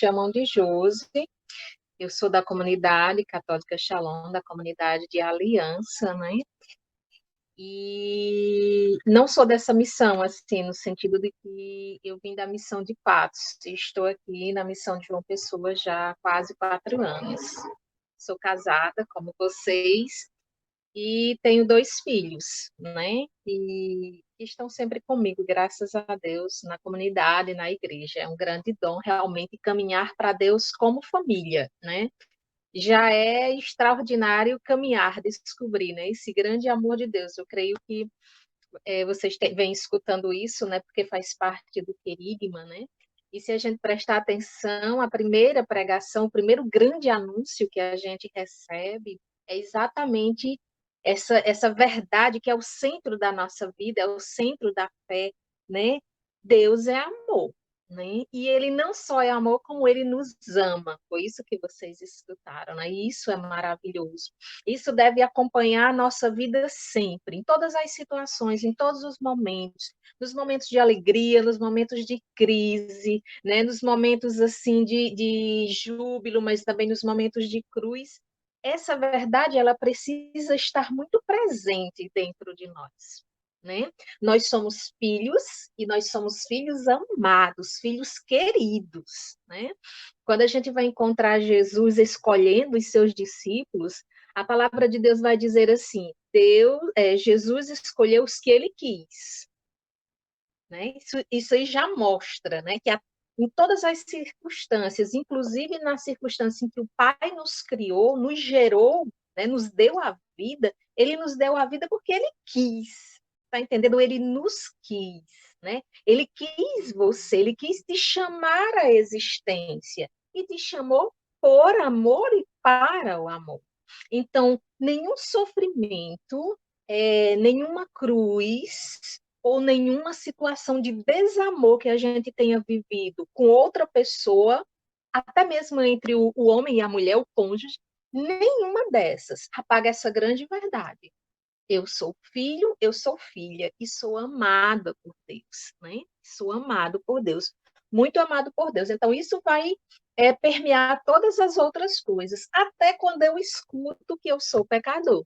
chamam de Josi. Eu sou da comunidade católica Shalom, da comunidade de Aliança, né? E não sou dessa missão, assim, no sentido de que eu vim da missão de Patos. Estou aqui na missão de João Pessoa já há quase 4 anos. Sou casada, como vocês, e tenho 2 filhos, né? E estão sempre comigo, graças a Deus, na comunidade, na igreja. É um grande dom realmente caminhar para Deus como família, né? Já é extraordinário caminhar, descobrir, né? Esse grande amor de Deus. Eu creio que vocês vêm escutando isso, né? Porque faz parte do querigma, né? E se a gente prestar atenção, a primeira pregação, o primeiro grande anúncio que a gente recebe é exatamente essa verdade que é o centro da nossa vida, é o centro da fé, né? Deus é amor, né? E ele não só é amor, como ele nos ama. Foi isso que vocês escutaram, né? E isso é maravilhoso. Isso deve acompanhar a nossa vida sempre, em todas as situações, em todos os momentos, nos momentos de alegria, nos momentos de crise, né? Nos momentos assim de júbilo, mas também nos momentos de cruz. Essa verdade ela precisa estar muito presente dentro de nós. Né? Nós somos filhos e nós somos filhos amados, filhos queridos. Né? Quando a gente vai encontrar Jesus escolhendo os seus discípulos, a palavra de Deus vai dizer assim: Jesus escolheu os que ele quis. Né? Isso aí já mostra, né, que em todas as circunstâncias, inclusive na circunstância em que o Pai nos criou, nos gerou, né, nos deu a vida, ele nos deu a vida porque ele quis. Tá entendendo? Ele nos quis, né? Ele quis você, ele quis te chamar à existência e te chamou por amor e para o amor. Então, nenhum sofrimento, nenhuma cruz ou nenhuma situação de desamor que a gente tenha vivido com outra pessoa, até mesmo entre o homem e a mulher, o cônjuge, nenhuma dessas apaga essa grande verdade. Eu sou filho, eu sou filha e sou amada por Deus, né? Sou amado por Deus, muito amado por Deus. Então, isso vai permear todas as outras coisas, até quando eu escuto que eu sou pecador.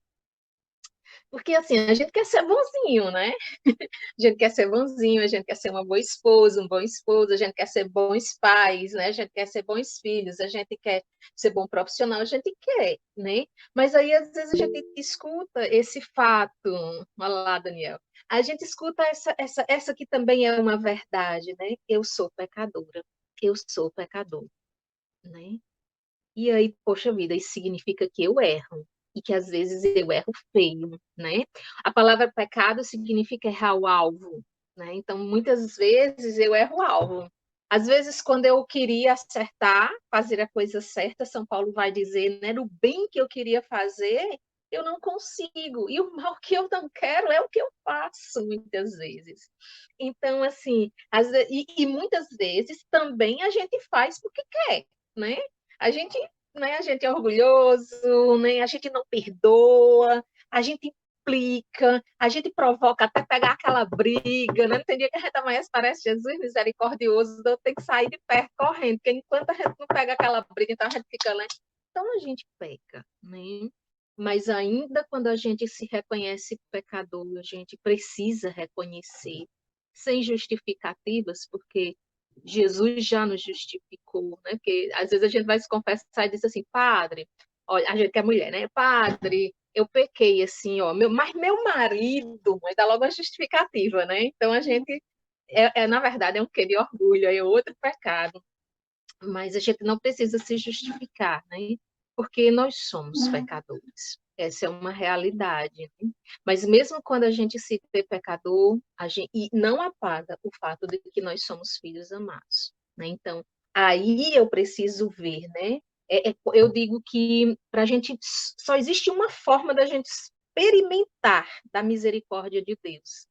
Porque, assim, a gente quer ser bonzinho, né? A gente quer ser bonzinho, a gente quer ser uma boa esposa, um bom esposo, a gente quer ser bons pais, né? A gente quer ser bons filhos, a gente quer ser bom profissional, a gente quer, né? Mas aí, às vezes, a gente escuta esse fato, olha lá, Daniel, a gente escuta essa que também é uma verdade, né? Eu sou pecadora, eu sou pecador, né? E aí, poxa vida, isso significa que eu erro. E que às vezes eu erro feio, né? A palavra pecado significa errar o alvo, né? Então, muitas vezes eu erro o alvo. Às vezes, quando eu queria acertar, fazer a coisa certa, São Paulo vai dizer, né? No bem que eu queria fazer, eu não consigo. E o mal que eu não quero é o que eu faço, muitas vezes. Então, assim, e muitas vezes também a gente faz porque quer, né? A gente, né, a gente é orgulhoso, né, a gente não perdoa, a gente implica, a gente provoca até pegar aquela briga, né? Não tem dia que a gente amanhece, parece Jesus misericordioso, eu tenho que sair de perto correndo, porque enquanto a gente não pega aquela briga, então a gente fica, né? Então a gente peca, né? Mas ainda quando a gente se reconhece pecador, a gente precisa reconhecer sem justificativas, porque Jesus já nos justificou, né? Porque às vezes a gente vai se confessar e diz assim, padre, olha, a gente que é mulher, né? Padre, eu pequei assim, ó, mas meu marido, mas dá logo a justificativa, né? Então a gente, na verdade, é um quê de orgulho, é outro pecado, mas a gente não precisa se justificar, né? Porque nós somos pecadores. Essa é uma realidade. Né? Mas mesmo quando a gente se vê pecador, e não apaga o fato de que nós somos filhos amados. Né? Então, aí eu preciso ver, né? Eu digo que para a gente só existe uma forma da gente experimentar da misericórdia de Deus.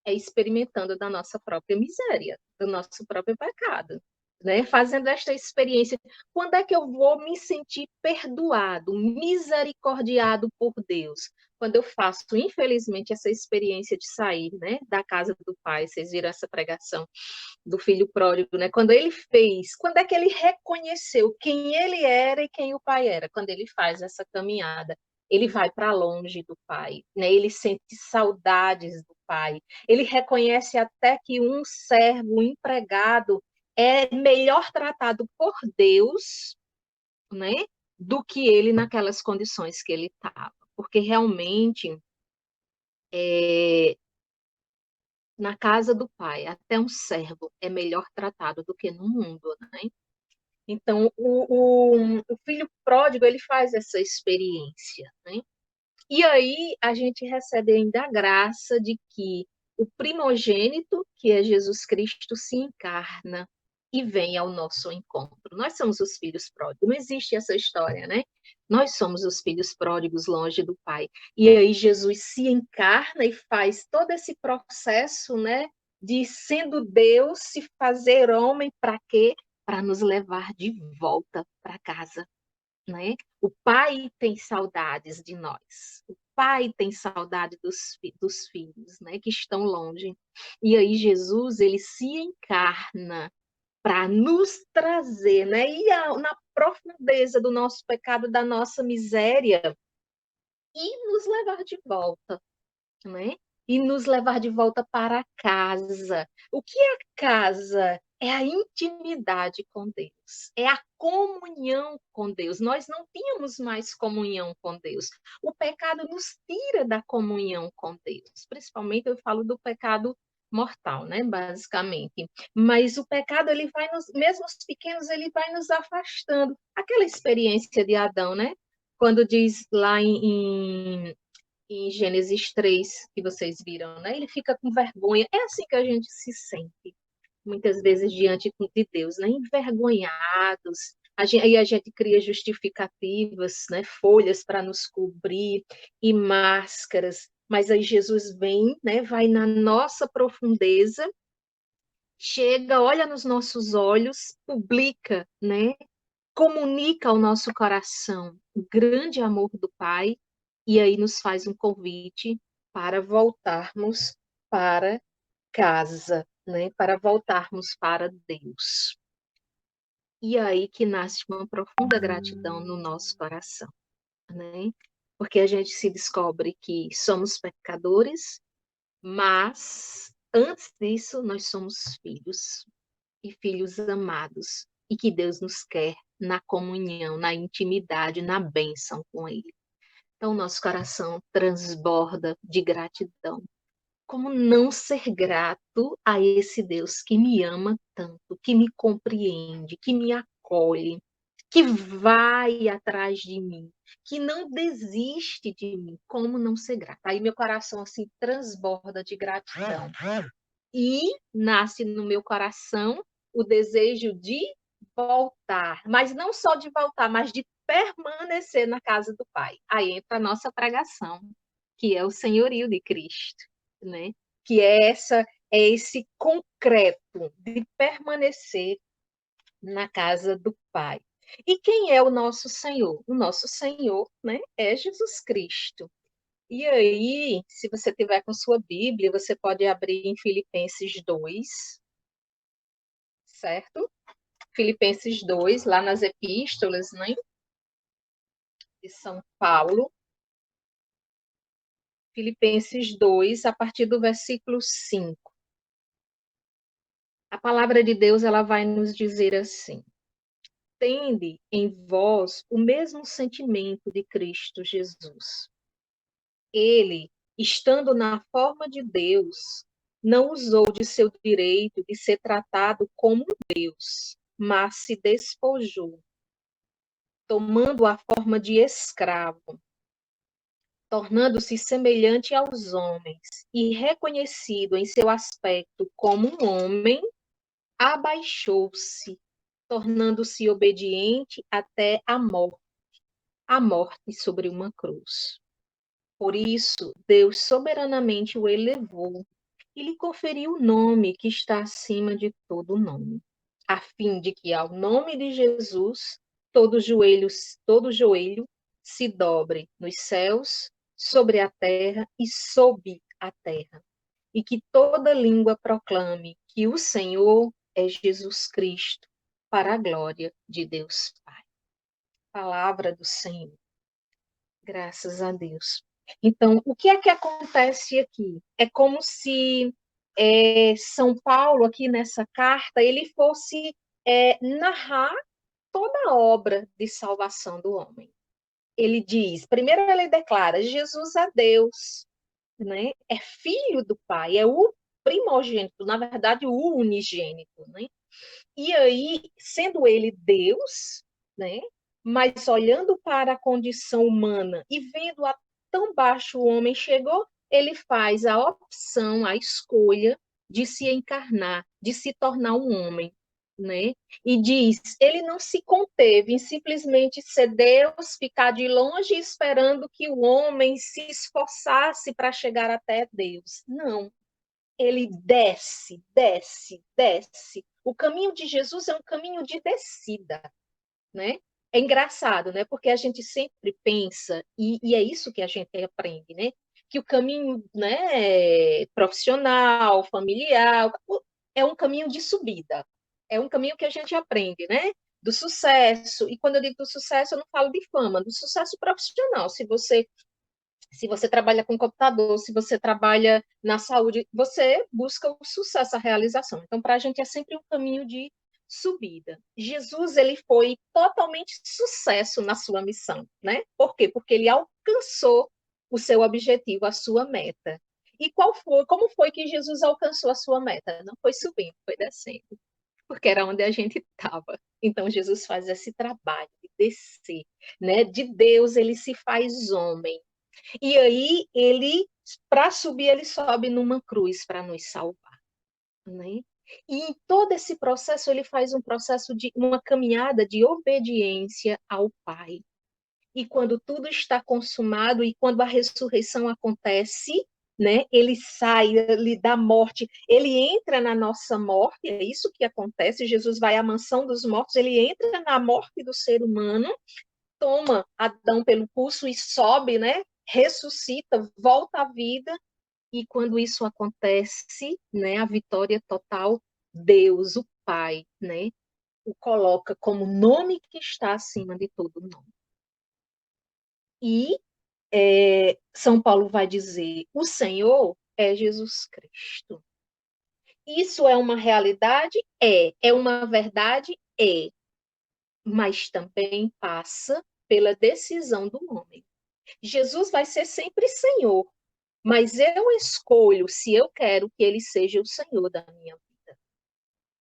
É experimentando da nossa própria miséria, do nosso próprio pecado. Né? Fazendo esta experiência, quando é que eu vou me sentir perdoado, misericordiado por Deus? quando eu faço, infelizmente, essa experiência de sair, né, da casa do pai, vocês viram essa pregação do filho pródigo, né? Quando ele fez, quando é que ele reconheceu quem ele era e quem o pai era? Quando ele faz essa caminhada, ele vai para longe do pai, né? Ele sente saudades do pai. Ele reconhece até que um servo, um empregado, é melhor tratado por Deus, né? Do que ele naquelas condições que ele estava. Porque realmente, na casa do pai, até um servo é melhor tratado do que no mundo, né? Então, o filho pródigo, ele faz essa experiência, né? E aí a gente recebe ainda a graça de que o primogênito, que é Jesus Cristo, se encarna e vem ao nosso encontro. Nós somos os filhos pródigos, não existe essa história, né? Nós somos os filhos pródigos longe do Pai. E aí Jesus se encarna e faz todo esse processo, né? De sendo Deus, se fazer homem, para quê? Para nos levar de volta para casa, né? O pai tem saudades de nós. O pai tem saudade dos filhos, né, que estão longe. E aí Jesus, ele se encarna para nos trazer, né, na profundeza do nosso pecado, da nossa miséria, e nos levar de volta, né? E nos levar de volta para casa. O que é casa? É a intimidade com Deus, é a comunhão com Deus. Nós não tínhamos mais comunhão com Deus. O pecado nos tira da comunhão com Deus. Principalmente eu falo do pecado mortal, né, basicamente. Mas o pecado, ele vai mesmo os pequenos, ele vai nos afastando. Aquela experiência de Adão, né? Quando diz lá em Gênesis 3, que vocês viram, né? Ele fica com vergonha. É assim que a gente se sente, muitas vezes, diante de Deus, né? Envergonhados. Aí a gente cria justificativas, né? Folhas para nos cobrir e máscaras. Mas aí Jesus vem, né? Vai na nossa profundeza, chega, olha nos nossos olhos, publica, né? Comunica ao nosso coração o grande amor do Pai e aí nos faz um convite para voltarmos para casa, né? Para voltarmos para Deus. E aí que nasce uma profunda gratidão no nosso coração, né? Porque a gente se descobre que somos pecadores, mas antes disso nós somos filhos e filhos amados e que Deus nos quer na comunhão, na intimidade, na bênção com Ele. Então, nosso coração transborda de gratidão. Como não ser grato a esse Deus que me ama tanto, que me compreende, que me acolhe, que vai atrás de mim, que não desiste de mim? Como não ser grato? Aí meu coração assim transborda de gratidão. E nasce no meu coração o desejo de voltar, mas não só de voltar, mas de permanecer na casa do Pai. Aí entra a nossa pregação, que é o senhorio de Cristo, né? Que é esse concreto de permanecer na casa do Pai. E quem é o nosso Senhor? O nosso Senhor, né, é Jesus Cristo. E aí, se você tiver com sua Bíblia, você pode abrir em Filipenses 2, certo? Filipenses 2, lá nas epístolas, né, de São Paulo. Filipenses 2, a partir do versículo 5. A palavra de Deus, ela vai nos dizer assim: tende em vós o mesmo sentimento de Cristo Jesus. Ele, estando na forma de Deus, não usou de seu direito de ser tratado como Deus, mas se despojou, tomando a forma de escravo, tornando-se semelhante aos homens, e reconhecido em seu aspecto como um homem, abaixou-se, tornando-se obediente até a morte sobre uma cruz. Por isso, Deus soberanamente o elevou e lhe conferiu o nome que está acima de todo nome, a fim de que ao nome de Jesus todo joelho se dobre nos céus, sobre a terra e sob a terra, e que toda língua proclame que o Senhor é Jesus Cristo, para a glória de Deus Pai. Palavra do Senhor. Graças a Deus. Então, o que é que acontece aqui? É como se São Paulo, aqui nessa carta, ele fosse narrar toda a obra de salvação do homem. Ele diz, primeiro ele declara, Jesus é Deus, né? É filho do Pai, é o primogênito, na verdade, o unigênito, né? E aí, sendo ele Deus, né? Mas olhando para a condição humana e vendo a tão baixo o homem chegou, ele faz a opção, a escolha de se encarnar, de se tornar um homem, né? E diz, ele não se conteve em simplesmente ser Deus, ficar de longe esperando que o homem se esforçasse para chegar até Deus. Não, ele desce, desce, desce. O caminho de Jesus é um caminho de descida, né? É engraçado, né? Porque a gente sempre pensa, e é isso que a gente aprende, né? Que o caminho, né, profissional, familiar, é um caminho de subida. É um caminho que a gente aprende, né? Do sucesso. E quando eu digo do sucesso, eu não falo de fama, do sucesso profissional. Se você trabalha com computador, se você trabalha na saúde, você busca o sucesso, a realização. Então, para a gente é sempre um caminho de subida. Jesus, ele foi totalmente sucesso na sua missão, né? Por quê? Porque ele alcançou o seu objetivo, a sua meta. E como foi que Jesus alcançou a sua meta? Não foi subindo, foi descendo, porque era onde a gente estava. Então, Jesus faz esse trabalho de descer, né? De Deus, ele se faz homem. E aí ele, para subir, ele sobe numa cruz para nos salvar, né? E em todo esse processo ele faz um processo de uma caminhada de obediência ao Pai. E quando tudo está consumado e quando a ressurreição acontece, né? Ele sai ele da morte, ele entra na nossa morte, é isso que acontece. Jesus vai à mansão dos mortos, ele entra na morte do ser humano, toma Adão pelo pulso e sobe, né? Ressuscita, volta à vida, e quando isso acontece, né, a vitória total, Deus, o Pai, né, o coloca como nome que está acima de todo nome. E São Paulo vai dizer, o Senhor é Jesus Cristo. Isso é uma realidade? É uma verdade? Mas também passa pela decisão do homem. Jesus vai ser sempre Senhor, mas eu escolho se eu quero que ele seja o Senhor da minha vida.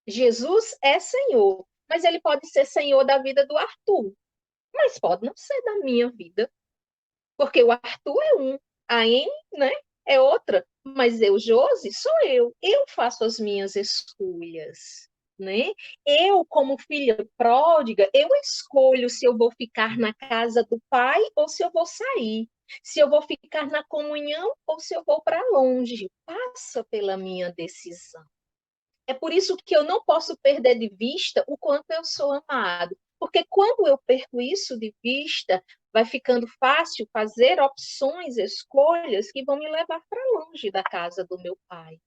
Jesus é Senhor, mas ele pode ser Senhor da vida do Arthur, mas pode não ser da minha vida, porque o Arthur é um, a Anne, né, é outra, mas eu, Josi, sou eu faço as minhas escolhas, né? Eu, como filha pródiga, eu escolho se eu vou ficar na casa do pai ou se eu vou sair, se eu vou ficar na comunhão ou se eu vou para longe, passa pela minha decisão. É por isso que eu não posso perder de vista o quanto eu sou amado. Porque quando eu perco isso de vista, vai ficando fácil fazer opções, escolhas que vão me levar para longe da casa do meu pai,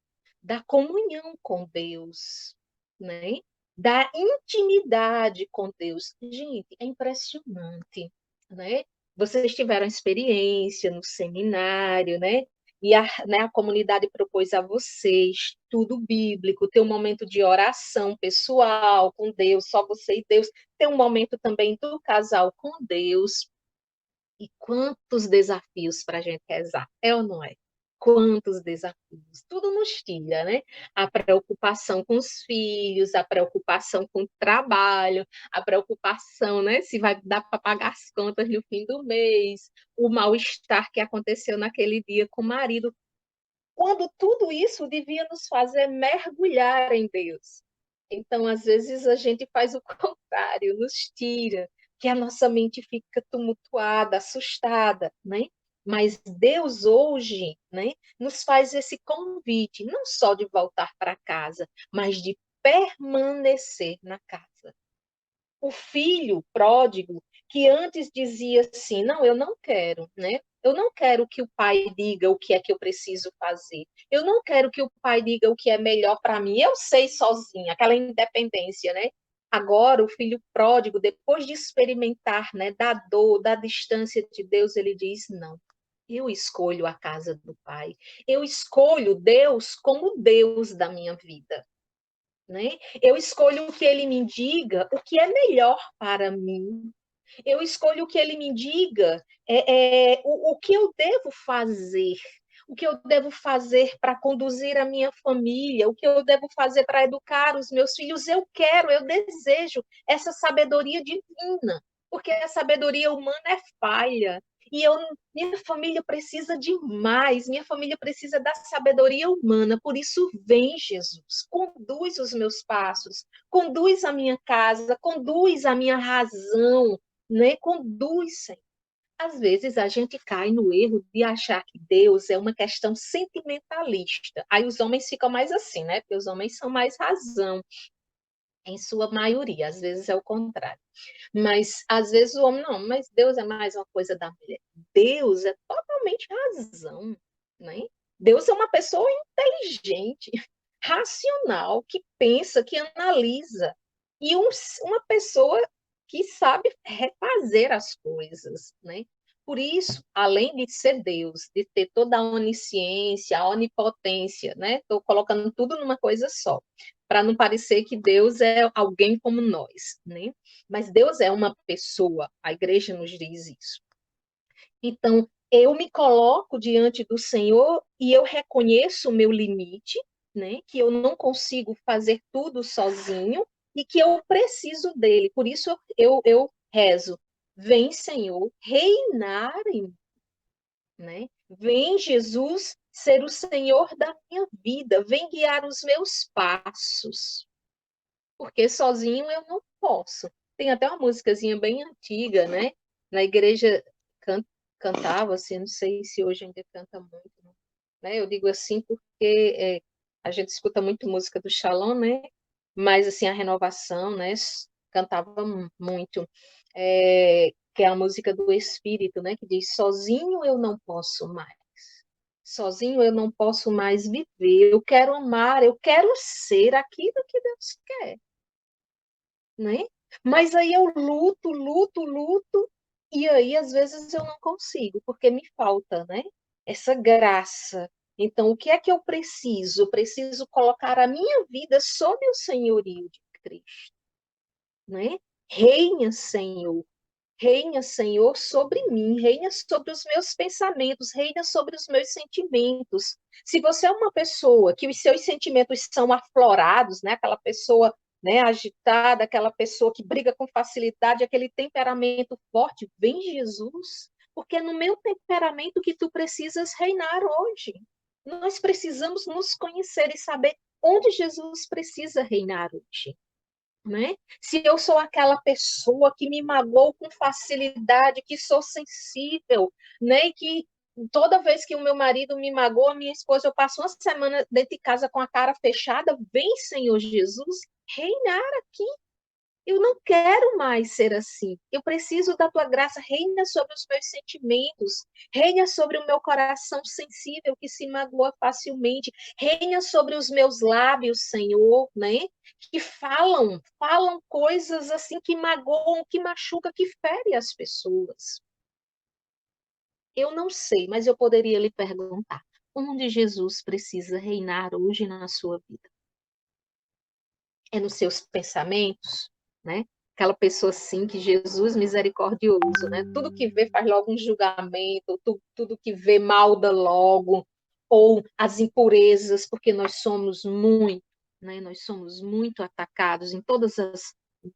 da comunhão com Deus, né? Da intimidade com Deus. Gente, é impressionante, né? Vocês tiveram experiência no seminário, né? E a comunidade propôs a vocês tudo bíblico, ter um momento de oração pessoal com Deus, só você e Deus, ter um momento também do casal com Deus. E quantos desafios para a gente rezar, é ou não é? Quantos desafios, tudo nos tira, né? A preocupação com os filhos, a preocupação com o trabalho, a preocupação, né? Se vai dar para pagar as contas no fim do mês, o mal-estar que aconteceu naquele dia com o marido, quando tudo isso devia nos fazer mergulhar em Deus. Então, às vezes, a gente faz o contrário, nos tira, que a nossa mente fica tumultuada, assustada, né? Mas Deus hoje, né, nos faz esse convite, não só de voltar para casa, mas de permanecer na casa. O filho pródigo, que antes dizia assim, não, eu não quero, né? Eu não quero que o pai diga o que é que eu preciso fazer. Eu não quero que o pai diga o que é melhor para mim. Eu sei sozinha, aquela independência, né? Agora, o filho pródigo, depois de experimentar, né, da dor, da distância de Deus, ele diz: não, eu escolho a casa do pai. Eu escolho Deus como Deus da minha vida. Né? Eu escolho o que ele me diga, o que é melhor para mim. Eu escolho o que ele me diga, o que eu devo fazer, o que eu devo fazer para conduzir a minha família, o que eu devo fazer para educar os meus filhos. Eu quero, eu desejo essa sabedoria divina, porque a sabedoria humana é falha. E minha família precisa de mais, minha família precisa da sabedoria humana. Por isso, vem Jesus, conduz os meus passos, conduz a minha casa, conduz a minha razão, né? Conduz, Senhor. Às vezes a gente cai no erro de achar que Deus é uma questão sentimentalista. Aí os homens ficam mais assim, né? Porque os homens são mais razão, em sua maioria, às vezes é o contrário. Mas às vezes o homem não, mas Deus é mais uma coisa da mulher. Deus é totalmente razão, né? Deus é uma pessoa inteligente, racional, que pensa, que analisa. E uma pessoa que sabe refazer as coisas, né? Por isso, além de ser Deus, de ter toda a onisciência, a onipotência, né? Estou colocando tudo numa coisa só, para não parecer que Deus é alguém como nós, né? Mas Deus é uma pessoa, a igreja nos diz isso. Então, eu me coloco diante do Senhor e eu reconheço o meu limite, né? Que eu não consigo fazer tudo sozinho e que eu preciso dele. Por isso eu rezo. Vem, Senhor, reinar em mim, né? Vem, Jesus, ser o Senhor da minha vida. Vem guiar os meus passos. Porque sozinho eu não posso. Tem até uma musicazinha bem antiga, né? Na igreja cantava, assim, não sei se hoje ainda canta muito, né? Eu digo assim porque a gente escuta muito música do Shalom, né? Mas, assim, a renovação, né? Cantava muito. Que é a música do Espírito, né? Que diz, sozinho eu não posso mais. Sozinho eu não posso mais viver. Eu quero amar, eu quero ser aquilo que Deus quer, né? Mas aí eu luto, luto, luto, e aí às vezes eu não consigo, porque me falta, né? Essa graça. Então, o que é que eu preciso? Eu preciso colocar a minha vida sob o senhorio de Cristo, né? Reina, Senhor. Reina, Senhor, sobre mim, reina sobre os meus pensamentos, reina sobre os meus sentimentos. Se você é uma pessoa que os seus sentimentos são aflorados, né, aquela pessoa, né, agitada, aquela pessoa que briga com facilidade, aquele temperamento forte, vem Jesus, porque é no meu temperamento que tu precisas reinar hoje. Nós precisamos nos conhecer e saber onde Jesus precisa reinar hoje. Né? Se eu sou aquela pessoa que me magoou com facilidade, que sou sensível, né? E que toda vez que o meu marido me magoa, minha esposa, eu passo uma semana dentro de casa com a cara fechada, vem, Senhor Jesus, reinar aqui. Eu não quero mais ser assim. Eu preciso da tua graça. Reina sobre os meus sentimentos. Reina sobre o meu coração sensível que se magoa facilmente. Reina sobre os meus lábios, Senhor, né? Que falam coisas assim que magoam, que machucam, que ferem as pessoas. Eu não sei, mas eu poderia lhe perguntar: onde Jesus precisa reinar hoje na sua vida? É nos seus pensamentos, né? Aquela pessoa assim que Jesus misericordioso, né? Tudo que vê faz logo um julgamento, tudo que vê malda logo, ou as impurezas, porque nós somos muito, né? Nós somos muito atacados em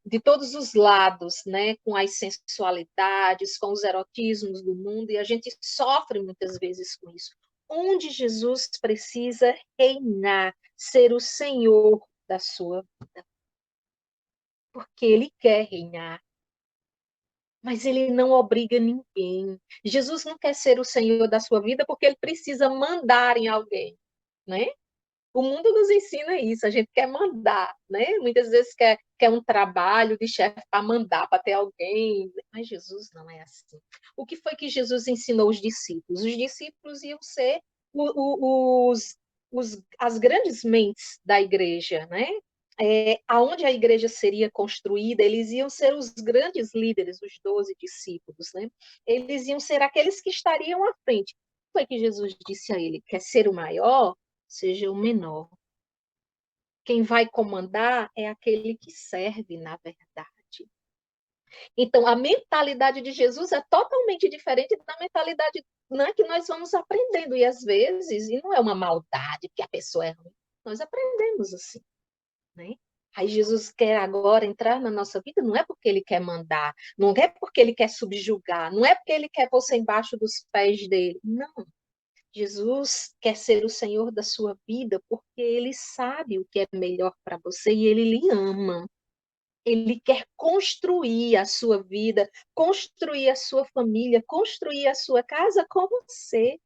de todos os lados, né? Com as sensualidades, com os erotismos do mundo, e a gente sofre muitas vezes com isso. Onde Jesus precisa reinar, ser o Senhor da sua vida, porque ele quer reinar, mas ele não obriga ninguém. Jesus não quer ser o Senhor da sua vida porque ele precisa mandar em alguém, né? O mundo nos ensina isso, a gente quer mandar, né? Muitas vezes quer um trabalho de chefe para mandar, para ter alguém, mas Jesus não é assim. O que foi que Jesus ensinou os discípulos? Os discípulos iam ser as grandes mentes da igreja, né? Aonde a igreja seria construída, eles iam ser os grandes líderes, os 12 discípulos, né? Eles iam ser aqueles que estariam à frente. Foi que Jesus disse a ele: quer ser o maior, seja o menor. Quem vai comandar é aquele que serve, na verdade. Então, a mentalidade de Jesus é totalmente diferente da mentalidade, né, que nós vamos aprendendo. E às vezes, e não é uma maldade que a pessoa é ruim, nós aprendemos assim, né? Aí Jesus quer agora entrar na nossa vida, não é porque ele quer mandar, não é porque ele quer subjugar, não é porque ele quer você embaixo dos pés dele. Não. Jesus quer ser o Senhor da sua vida porque ele sabe o que é melhor para você e ele lhe ama. Ele quer construir a sua vida, construir a sua família, construir a sua casa com você.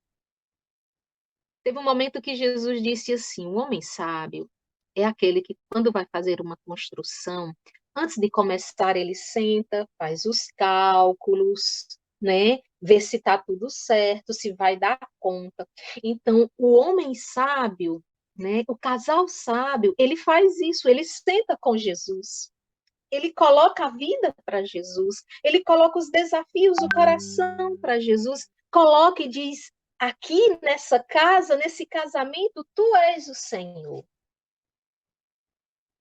Teve um momento que Jesus disse assim: o homem sábio é aquele que, quando vai fazer uma construção, antes de começar, ele senta, faz os cálculos, né? Vê se está tudo certo, se vai dar conta. Então, o homem sábio, né? O casal sábio, ele faz isso, ele senta com Jesus. Ele coloca a vida para Jesus, ele coloca os desafios, o coração para Jesus, coloca e diz: aqui nessa casa, nesse casamento, tu és o Senhor.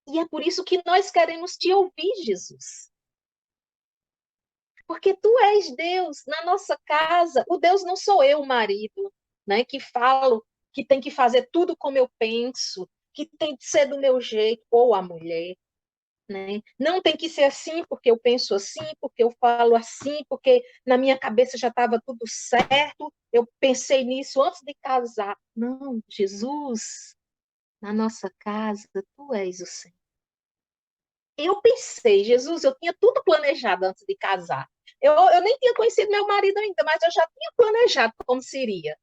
E é por isso que nós queremos te ouvir, Jesus. Porque tu és Deus na nossa casa. O Deus não sou eu, o marido, né, que falo que tem que fazer tudo como eu penso, que tem que ser do meu jeito, ou a mulher. Né? Não tem que ser assim, porque eu penso assim, porque eu falo assim, porque na minha cabeça já estava tudo certo, eu pensei nisso antes de casar. Não, Jesus, na nossa casa, tu és o Senhor. Eu pensei, Jesus, eu tinha tudo planejado antes de casar. Eu nem tinha conhecido meu marido ainda, mas eu já tinha planejado como seria.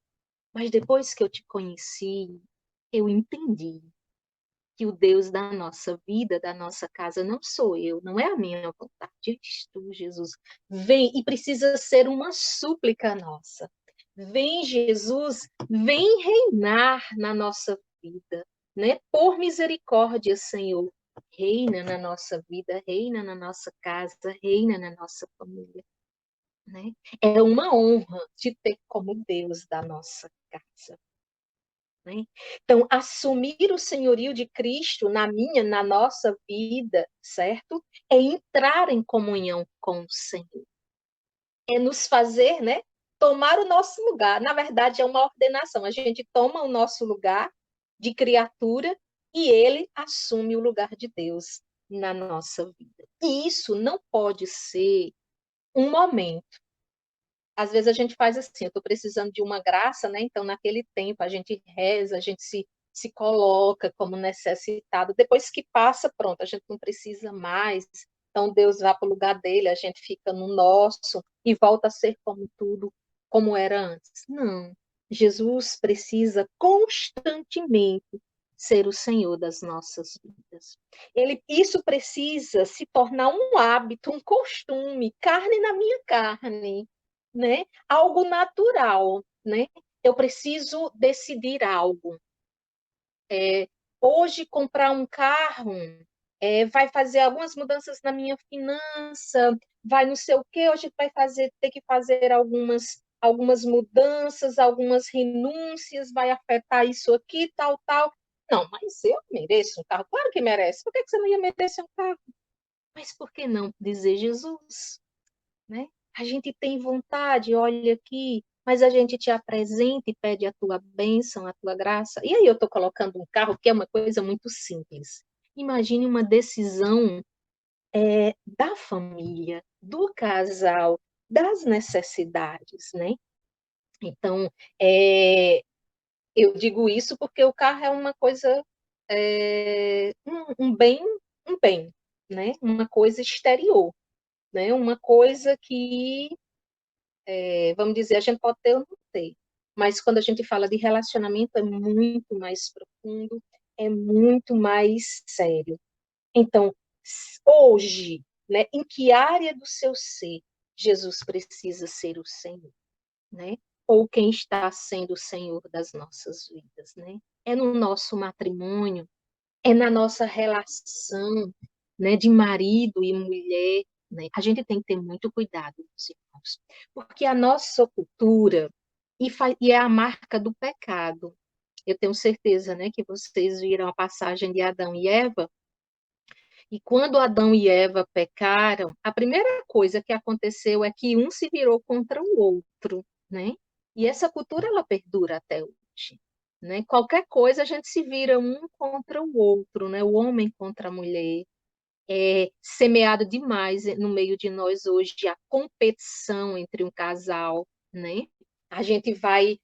Mas depois que eu te conheci, eu entendi que o Deus da nossa vida, da nossa casa, não sou eu, não é a minha vontade, és tu, Jesus. Vem, e precisa ser uma súplica nossa. Vem, Jesus, vem reinar na nossa vida, né? Por misericórdia, Senhor. Reina na nossa vida, reina na nossa casa, reina na nossa família, né? É uma honra te ter como Deus da nossa casa. Né? Então, assumir o senhorio de Cristo na minha, na nossa vida, certo? É entrar em comunhão com o Senhor. É nos fazer, né? Tomar o nosso lugar. Na verdade, é uma ordenação. A gente toma o nosso lugar de criatura e ele assume o lugar de Deus na nossa vida. E isso não pode ser um momento. Às vezes a gente faz assim, eu estou precisando de uma graça, né? Então, naquele tempo, a gente reza, a gente se coloca como necessitado. Depois que passa, pronto, a gente não precisa mais. Então, Deus vai para o lugar dele, a gente fica no nosso e volta a ser como tudo, como era antes. Não. Jesus precisa constantemente ser o Senhor das nossas vidas. Isso precisa se tornar um hábito, um costume, carne na minha carne, né? Algo natural, né? Eu preciso decidir algo. Hoje comprar um carro vai fazer algumas mudanças na minha finança, vai não sei o quê, hoje vai ter que fazer algumas mudanças, algumas renúncias, vai afetar isso aqui, tal, tal. Não, mas eu mereço um carro. Claro que merece. Por que você não ia merecer um carro? Mas por que não dizer Jesus? Né? A gente tem vontade, olha aqui, mas a gente te apresenta e pede a tua bênção, a tua graça. E aí eu estou colocando um carro que é uma coisa muito simples. Imagine uma decisão da família, do casal, das necessidades, né? Então, eu digo isso porque o carro é uma coisa, um bem, né? Uma coisa exterior, né? Uma coisa que vamos dizer, a gente pode ter ou não ter, mas quando a gente fala de relacionamento é muito mais profundo, é muito mais sério. Então, hoje, né, em que área do seu ser Jesus precisa ser o Senhor, né? Ou quem está sendo o Senhor das nossas vidas, né? É no nosso matrimônio, é na nossa relação, né, de marido e mulher, né? A gente tem que ter muito cuidado, meus irmãos, porque a nossa cultura e é a marca do pecado. Eu tenho certeza, né, que vocês viram a passagem de Adão e Eva, e quando Adão e Eva pecaram, a primeira coisa que aconteceu é que um se virou contra o outro, né? E essa cultura ela perdura até hoje, né? Qualquer coisa a gente se vira um contra o outro, né? O homem contra a mulher. É semeado demais no meio de nós hoje a competição entre um casal, né? A gente vai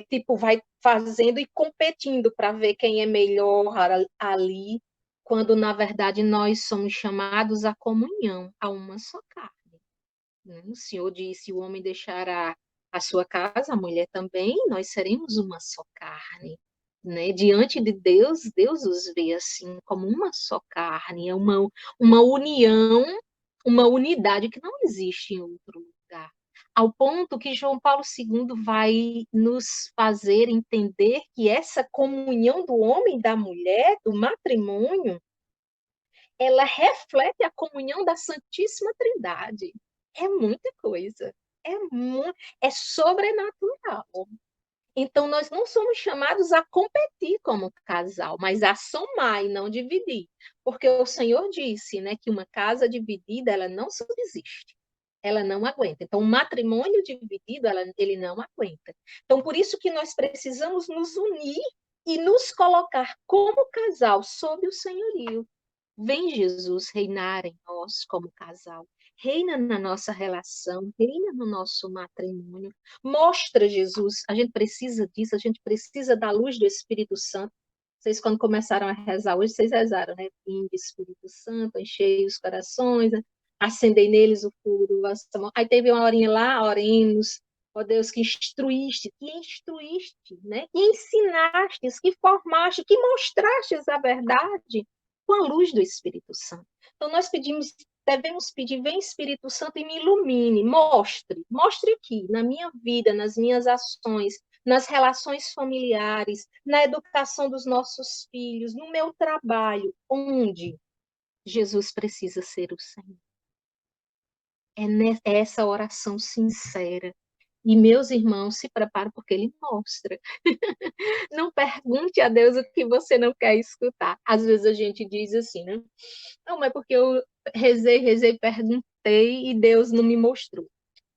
tipo vai fazendo e competindo para ver quem é melhor ali, quando na verdade nós somos chamados à comunhão, a uma só carne, né? O Senhor disse: o homem deixará a sua casa, a mulher também, nós seremos uma só carne, né? Diante de Deus, Deus os vê assim como uma só carne, é uma união, uma unidade que não existe em outro lugar. Ao ponto que João Paulo II vai nos fazer entender que essa comunhão do homem e da mulher, do matrimônio, ela reflete a comunhão da Santíssima Trindade. É muita coisa. É sobrenatural. Então, nós não somos chamados a competir como casal, mas a somar e não dividir. Porque o Senhor disse, né, que uma casa dividida, ela não subsiste. Ela não aguenta. Então, um matrimônio dividido, ele não aguenta. Então, por isso que nós precisamos nos unir e nos colocar como casal sob o senhorio. Vem Jesus reinar em nós como casal. Reina na nossa relação, reina no nosso matrimônio. Mostra Jesus. A gente precisa disso, a gente precisa da luz do Espírito Santo. Vocês, quando começaram a rezar hoje, vocês rezaram, né? Vinde, Espírito Santo, enchei os corações, né? Acendei neles o fogo do vosso amor. Aí teve uma horinha lá, oremos, ó Deus, que instruíste, né? Que ensinastes, que formaste, que mostrastes a verdade com a luz do Espírito Santo. Então, nós devemos pedir, vem Espírito Santo e me ilumine, mostre aqui, na minha vida, nas minhas ações, nas relações familiares, na educação dos nossos filhos, no meu trabalho, onde Jesus precisa ser o Senhor. É essa oração sincera. E, meus irmãos, se preparem porque ele mostra. Não pergunte a Deus o que você não quer escutar. Às vezes a gente diz assim, né? Não, mas porque eu rezei, perguntei e Deus não me mostrou.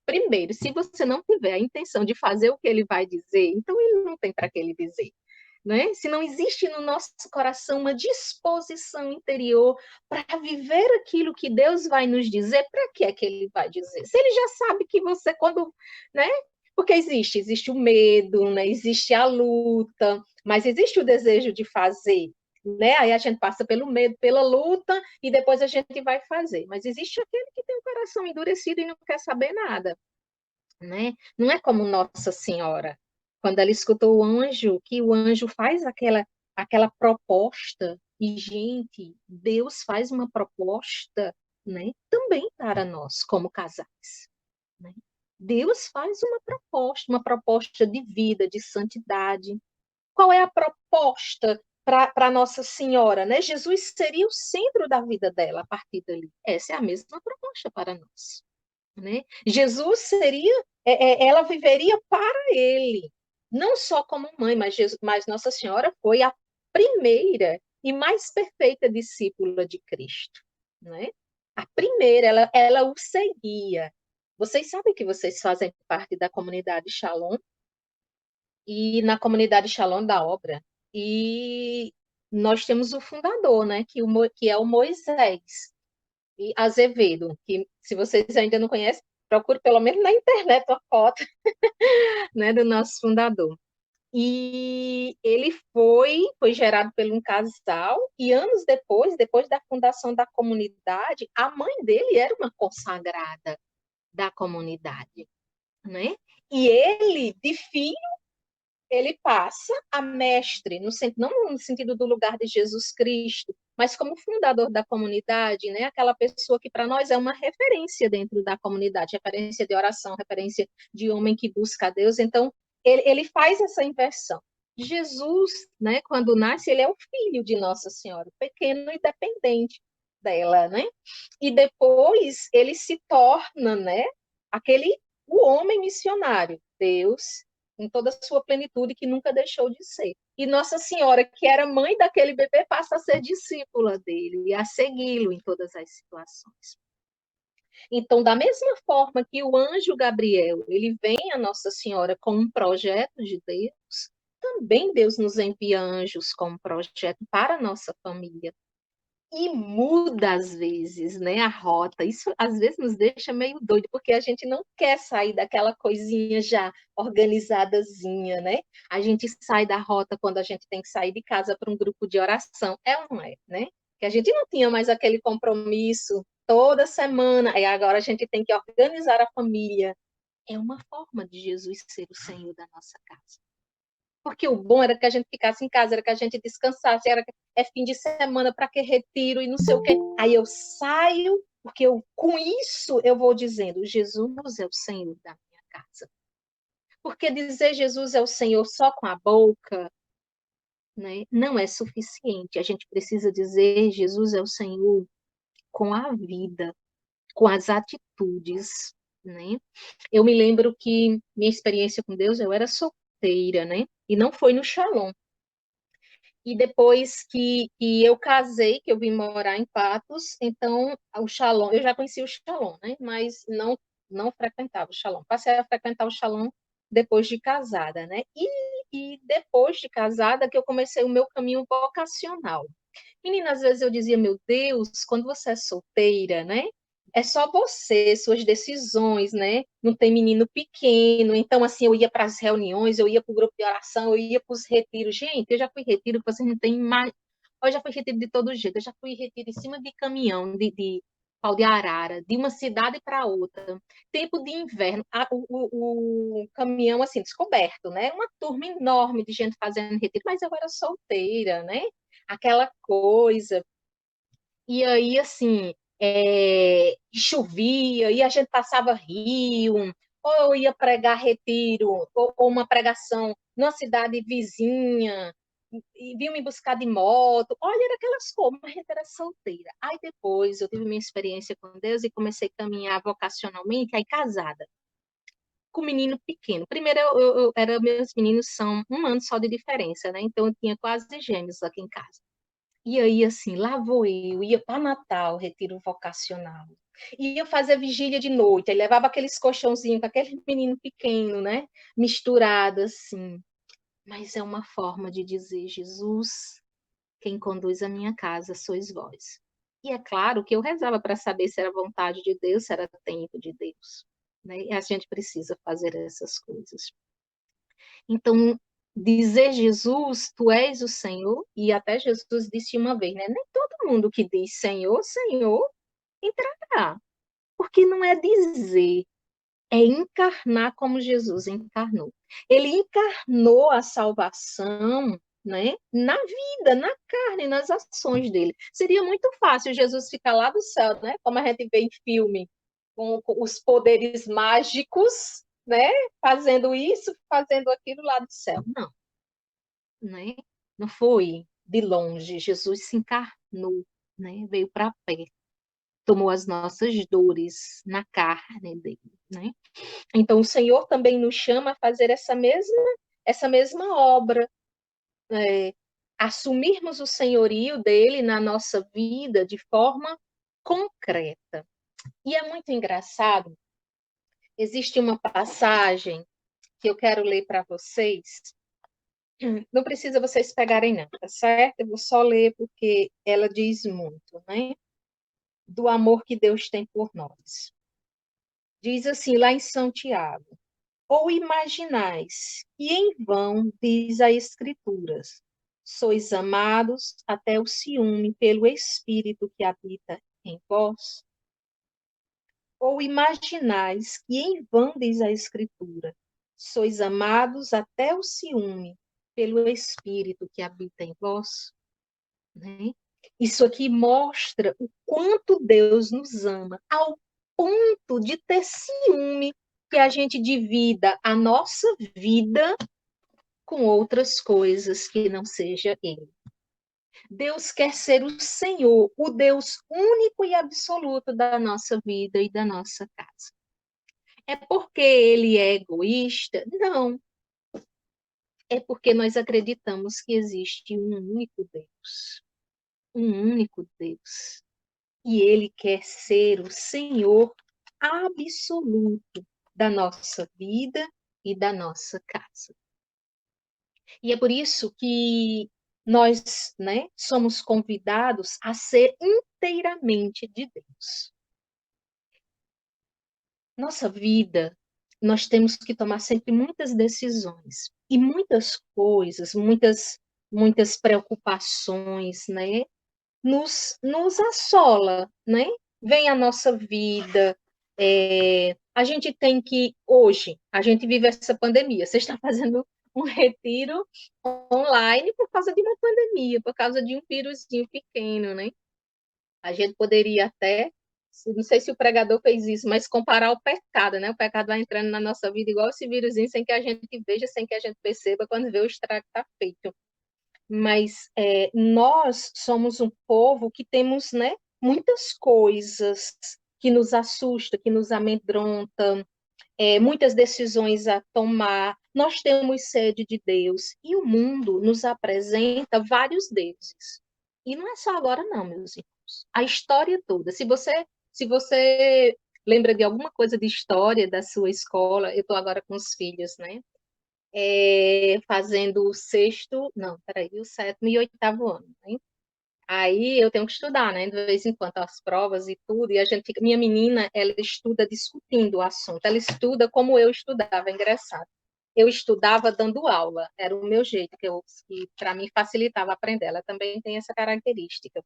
Primeiro, se você não tiver a intenção de fazer o que ele vai dizer, então ele não tem para que ele dizer. Né? Se não existe no nosso coração uma disposição interior para viver aquilo que Deus vai nos dizer, para que é que ele vai dizer? Se ele já sabe que você, quando, né? Porque existe o medo, né? Existe a luta, mas existe o desejo de fazer, né? Aí a gente passa pelo medo, pela luta, e depois a gente vai fazer. Mas existe aquele que tem o coração endurecido e não quer saber nada, né? Não é como Nossa Senhora, quando ela escutou o anjo, que o anjo faz aquela proposta, e, gente, Deus faz uma proposta, né, também para nós, como casais, né? Deus faz uma proposta de vida, de santidade. Qual é a proposta para Nossa Senhora, né? Jesus seria o centro da vida dela a partir dali. Essa é a mesma proposta para nós, né? Jesus seria, ela viveria para ele, não só como mãe, mas Nossa Senhora foi a primeira e mais perfeita discípula de Cristo, né? A primeira, ela o seguia. Vocês sabem que vocês fazem parte da comunidade Shalom e na comunidade Shalom da obra, e nós temos o fundador, né? Que é o Moisés e Azevedo, que se vocês ainda não conhecem, procure pelo menos na internet a foto, né, do nosso fundador. E ele foi gerado por um casal, e anos depois da fundação da comunidade, a mãe dele era uma consagrada da comunidade, né? E ele, de filho, ele passa a mestre, não no sentido do lugar de Jesus Cristo, mas como fundador da comunidade, né? Aquela pessoa que para nós é uma referência dentro da comunidade, referência de oração, referência de homem que busca a Deus. Então, ele faz essa inversão. Jesus, né, quando nasce, ele é o filho de Nossa Senhora, pequeno e dependente dela, né? E depois ele se torna, né, o homem missionário, Deus em toda a sua plenitude, que nunca deixou de ser. E Nossa Senhora, que era mãe daquele bebê, passa a ser discípula dele e a segui-lo em todas as situações. Então, da mesma forma que o anjo Gabriel, ele vem a Nossa Senhora com um projeto de Deus, também Deus nos envia anjos com um projeto para a nossa família. E muda às vezes, né, a rota. Isso às vezes nos deixa meio doido, porque a gente não quer sair daquela coisinha já organizadazinha, né? A gente sai da rota quando a gente tem que sair de casa para um grupo de oração. É ou não é, né? Que a gente não tinha mais aquele compromisso toda semana, e agora a gente tem que organizar a família. É uma forma de Jesus ser o Senhor da nossa casa. Porque o bom era que a gente ficasse em casa, era que a gente descansasse, é fim de semana, para que retiro e não sei o quê. Aí eu saio, porque com isso eu vou dizendo, Jesus é o Senhor da minha casa. Porque dizer Jesus é o Senhor só com a boca, né, não é suficiente. A gente precisa dizer Jesus é o Senhor com a vida, com as atitudes, né? Eu me lembro que minha experiência com Deus, eu era solteira, né? E não foi no Shalom. E depois que eu casei, que eu vim morar em Patos, então o Shalom, eu já conhecia o Shalom, né? Mas não frequentava o Shalom. Passei a frequentar o Shalom depois de casada, né? E depois de casada que eu comecei o meu caminho vocacional. Menina, às vezes eu dizia, meu Deus, quando você é solteira, né? É só você, suas decisões, né? Não tem menino pequeno. Então, assim, eu ia para as reuniões, eu ia para o grupo de oração, eu ia para os retiros. Gente, eu já fui retiro que vocês não têm mais. Eu já fui retiro de todo jeito. Eu já fui retiro em cima de caminhão, de pau de arara, de uma cidade para outra. Tempo de inverno, o caminhão, assim, descoberto, né? Uma turma enorme de gente fazendo retiro, mas eu era solteira, né? Aquela coisa. E aí, assim, chovia, e a gente passava rio, ou eu ia pregar retiro, ou uma pregação numa cidade vizinha, e vinham me buscar de moto. Olha, era aquelas coisas, mas a gente era solteira. Aí depois eu tive minha experiência com Deus e comecei a caminhar vocacionalmente, aí casada, com um menino pequeno. Primeiro, meus meninos são 1 ano só de diferença, né? Então eu tinha quase gêmeos aqui em casa. E aí, assim, lá vou eu, ia para Natal, retiro vocacional. Ia fazer vigília de noite, aí levava aqueles colchãozinhos com aquele menino pequeno, né? Misturado, assim. Mas é uma forma de dizer, Jesus, quem conduz a minha casa sois vós. E é claro que eu rezava para saber se era vontade de Deus, se era tempo de Deus. Né? E a gente precisa fazer essas coisas. Então, dizer Jesus, tu és o Senhor, e até Jesus disse uma vez, né? Nem todo mundo que diz Senhor, Senhor, entrará. Porque não é dizer, é encarnar como Jesus encarnou. Ele encarnou a salvação, né, na vida, na carne, nas ações dele. Seria muito fácil Jesus ficar lá do céu, né, como a gente vê em filme, com os poderes mágicos, né, fazendo isso, fazendo aquilo lá do céu. Não, né? Não foi de longe. Jesus se encarnou, né? Veio para perto, tomou as nossas dores na carne dele, né? Então o Senhor também nos chama a fazer essa mesma obra, assumirmos o senhorio dele na nossa vida de forma concreta. E é muito engraçado, existe uma passagem que eu quero ler para vocês. Não precisa vocês pegarem, não, tá certo? Eu vou só ler porque ela diz muito, né? Do amor que Deus tem por nós. Diz assim, lá em São Tiago: ou imaginais que em vão diz a Escrituras, sois amados até o ciúme pelo Espírito que habita em vós? Ou imaginais que em vão diz a Escritura, sois amados até o ciúme pelo Espírito que habita em vós, né? Isso aqui mostra o quanto Deus nos ama, ao ponto de ter ciúme que a gente divida a nossa vida com outras coisas que não seja Ele. Deus quer ser o Senhor, o Deus único e absoluto da nossa vida e da nossa casa. É porque Ele é egoísta? Não. É porque nós acreditamos que existe um único Deus. Um único Deus. E Ele quer ser o Senhor absoluto da nossa vida e da nossa casa. E é por isso que nós, né, somos convidados a ser inteiramente de Deus. Nossa vida, nós temos que tomar sempre muitas decisões e muitas coisas, muitas preocupações, né, nos assola, né? Vem a nossa vida, a gente tem que, hoje, a gente vive essa pandemia, você está fazendo um retiro online por causa de uma pandemia, por causa de um vírusinho pequeno, né? A gente poderia até, não sei se o pregador fez isso, mas comparar o pecado, né? O pecado vai entrando na nossa vida igual esse vírusinho, sem que a gente veja, sem que a gente perceba, quando vê o estrago está feito. Mas nós somos um povo que temos, né, muitas coisas que nos assustam, que nos amedrontam, muitas decisões a tomar. Nós temos sede de Deus e o mundo nos apresenta vários deuses. E não é só agora, não, meus irmãos. A história toda. Se você lembra de alguma coisa de história da sua escola, eu estou agora com os filhos, né? Fazendo o sexto, não, peraí, o sétimo e oitavo ano, né? Aí eu tenho que estudar, né? De vez em quando as provas e tudo, e a gente fica. Minha menina, ela estuda discutindo o assunto, ela estuda como eu estudava, é engraçado. Eu estudava dando aula, era o meu jeito, que para mim facilitava aprender. Ela também tem essa característica.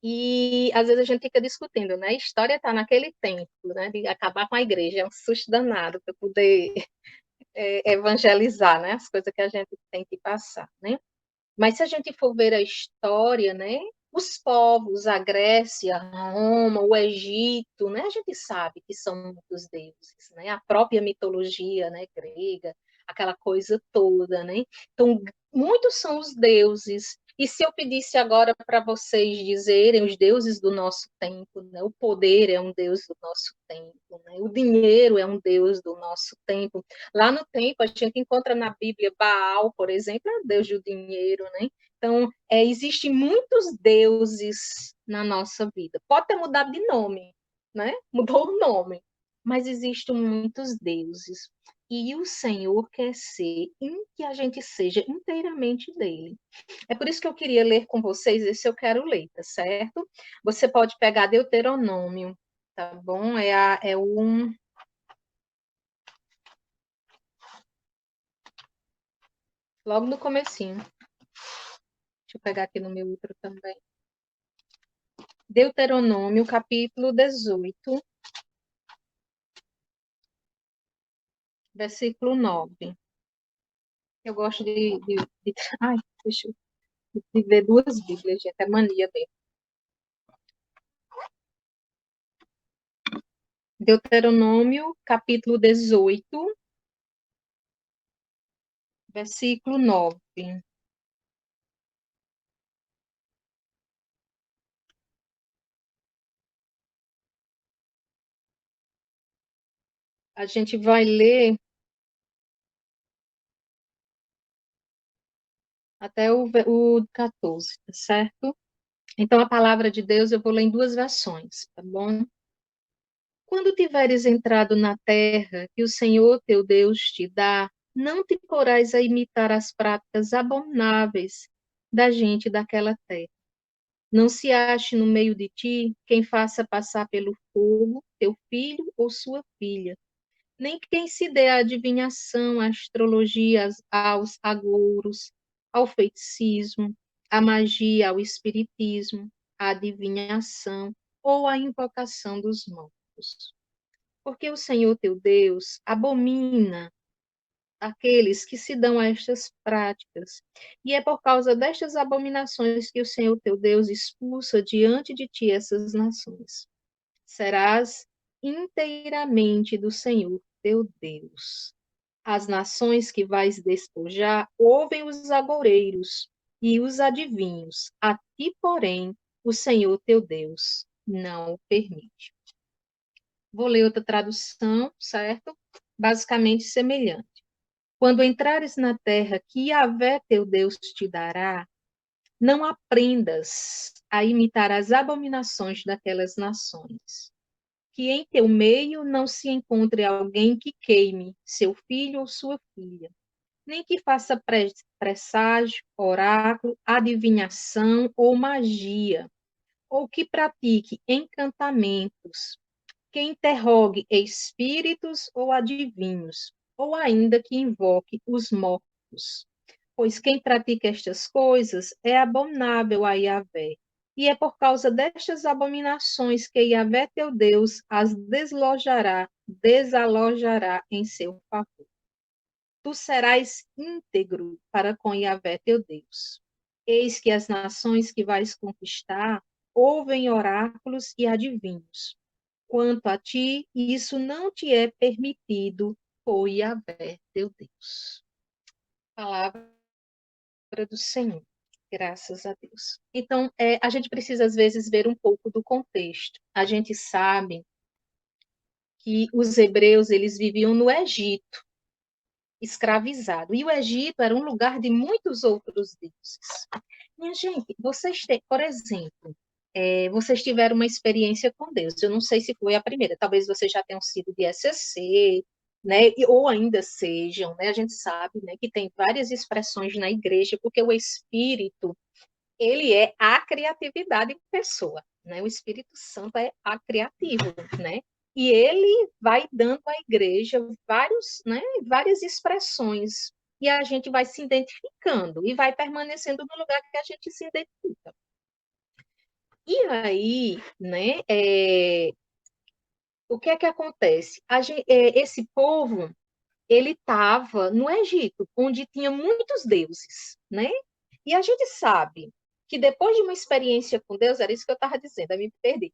E às vezes a gente fica discutindo, né? A história está naquele tempo, né? De acabar com a igreja, é um susto danado para poder evangelizar, né? As coisas que a gente tem que passar, né? Mas se a gente for ver a história, né? Os povos, a Grécia, a Roma, o Egito, né? A gente sabe que são muitos deuses, né? A própria mitologia, né, grega, aquela coisa toda, né? Então, muitos são os deuses. E se eu pedisse agora para vocês dizerem os deuses do nosso tempo, né? O poder é um deus do nosso tempo, né? O dinheiro é um deus do nosso tempo. Lá no tempo, a gente encontra na Bíblia Baal, por exemplo, é o deus do dinheiro, né? Então, existem muitos deuses na nossa vida. Pode ter mudado de nome, né? Mudou o nome, mas existem muitos deuses. E o Senhor quer ser que a gente seja inteiramente dele. É por isso que eu queria ler com vocês, esse eu quero ler, tá certo? Você pode pegar Deuteronômio, tá bom? Logo no comecinho. Deixa eu pegar aqui no meu outro também. Deuteronômio, capítulo 18, versículo 9. Eu gosto ai, deixa eu, de ver duas Bíblias, gente, é mania dele. Deuteronômio, capítulo 18, versículo 9. A gente vai ler até o 14, tá certo? Então, a palavra de Deus eu vou ler em duas versões, tá bom? Quando tiveres entrado na terra que o Senhor teu Deus te dá, não te porás a imitar as práticas abomináveis da gente daquela terra. Não se ache no meio de ti quem faça passar pelo fogo teu filho ou sua filha, nem quem se dê à adivinhação, à astrologia, aos agouros, ao feiticismo, à magia, ao espiritismo, à adivinhação ou à invocação dos mortos. Porque o Senhor teu Deus abomina aqueles que se dão a estas práticas. E é por causa destas abominações que o Senhor teu Deus expulsa diante de ti essas nações. Serás inteiramente do Senhor teu Deus. As nações que vais despojar ouvem os agoureiros e os adivinhos. A ti, porém, o Senhor teu Deus não o permite. Vou ler outra tradução, certo? Basicamente semelhante. Quando entrares na terra que Yahvé teu Deus te dará, não aprendas a imitar as abominações daquelas nações. Que em teu meio não se encontre alguém que queime seu filho ou sua filha, nem que faça presságio, oráculo, adivinhação ou magia, ou que pratique encantamentos, que interrogue espíritos ou adivinhos, ou ainda que invoque os mortos. Pois quem pratica estas coisas é abominável a Yahvé. E é por causa destas abominações que Yahvé teu Deus as desalojará em seu favor. Tu serás íntegro para com Yahvé teu Deus. Eis que as nações que vais conquistar ouvem oráculos e adivinhos. Quanto a ti, isso não te é permitido por Yahvé teu Deus. Palavra do Senhor. Graças a Deus. Então, a gente precisa, às vezes, ver um pouco do contexto. A gente sabe que os hebreus, eles viviam no Egito, escravizado. E o Egito era um lugar de muitos outros deuses. Minha gente, vocês têm, por exemplo, vocês tiveram uma experiência com Deus. Eu não sei se foi a primeira, talvez vocês já tenham sido de SCC, né? Ou ainda sejam, né? A gente sabe, né, que tem várias expressões na igreja, porque o Espírito, ele é a criatividade em pessoa, né? O Espírito Santo é a criativo, né? E ele vai dando à igreja várias expressões, e a gente vai se identificando e vai permanecendo no lugar que a gente se identifica. E aí, né, o que é que acontece? Esse povo, ele estava no Egito, onde tinha muitos deuses, né? E a gente sabe que depois de uma experiência com Deus, era isso que eu estava dizendo, eu me perdi.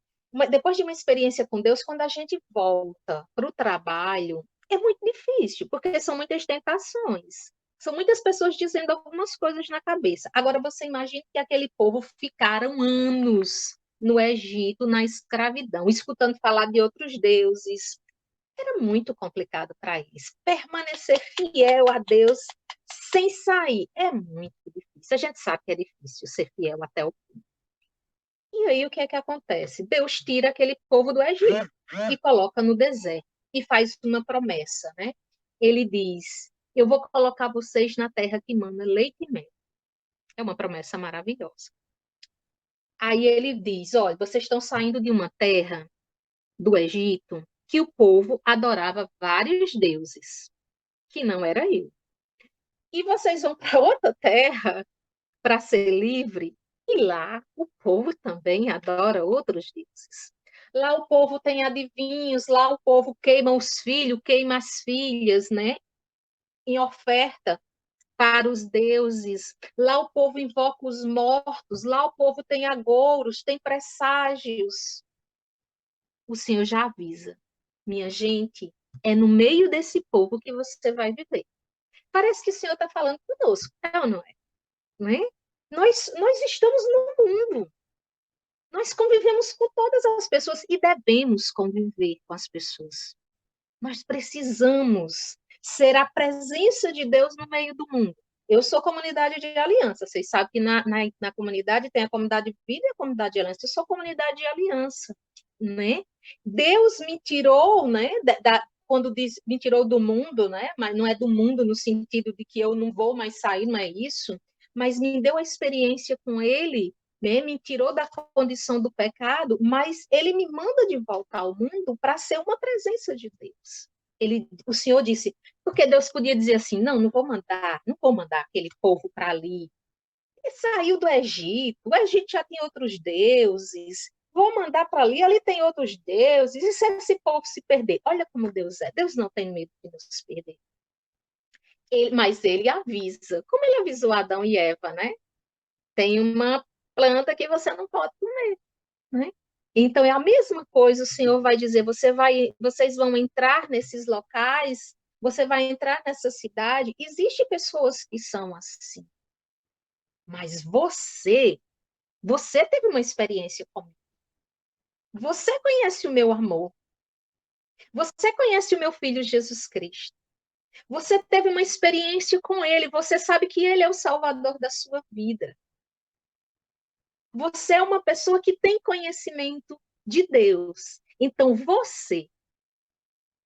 Depois de uma experiência com Deus, quando a gente volta para o trabalho, é muito difícil, porque são muitas tentações. São muitas pessoas dizendo algumas coisas na cabeça. Agora, você imagina que aquele povo ficaram anos no Egito, na escravidão, escutando falar de outros deuses. Era muito complicado para eles. Permanecer fiel a Deus sem sair é muito difícil. A gente sabe que é difícil ser fiel até o fim. E aí o que é que acontece? Deus tira aquele povo do Egito e coloca no deserto e faz uma promessa, né? Ele diz: eu vou colocar vocês na terra que mana leite e mel. É uma promessa maravilhosa. Aí ele diz: olha, vocês estão saindo de uma terra do Egito que o povo adorava vários deuses, que não era eu. E vocês vão para outra terra para ser livre, e lá o povo também adora outros deuses. Lá o povo tem adivinhos, lá o povo queima os filhos, queima as filhas, né? Em oferta para os deuses. Lá o povo invoca os mortos, lá o povo tem agouros, tem presságios. O Senhor já avisa. Minha gente, é no meio desse povo que você vai viver. Parece que o Senhor está falando conosco, é ou não é? Não é? Nós estamos no mundo. Nós convivemos com todas as pessoas e devemos conviver com as pessoas. Nós precisamos ser a presença de Deus no meio do mundo. Eu sou comunidade de aliança. Vocês sabem que na comunidade tem a comunidade de vida e a comunidade de aliança. Eu sou comunidade de aliança, né? Deus me tirou, né? Quando diz me tirou do mundo, né? Mas não é do mundo no sentido de que eu não vou mais sair, não é isso. Mas me deu a experiência com Ele, né? Me tirou da condição do pecado, mas Ele me manda de volta ao mundo para ser uma presença de Deus. O Senhor disse, porque Deus podia dizer assim, não vou mandar aquele povo para ali. Ele saiu do Egito, o Egito já tem outros deuses, vou mandar para ali, ali tem outros deuses, e se esse povo se perder? Olha como Deus é, Deus não tem medo de nos perder. Mas ele avisa. Como ele avisou Adão e Eva, né? Tem uma planta que você não pode comer, né? Então é a mesma coisa, o Senhor vai dizer, vocês vão entrar nesses locais, você vai entrar nessa cidade. Existem pessoas que são assim, mas você teve uma experiência comigo. Você conhece o meu amor. Você conhece o meu filho Jesus Cristo. Você teve uma experiência com ele, você sabe que ele é o salvador da sua vida. Você é uma pessoa que tem conhecimento de Deus. Então você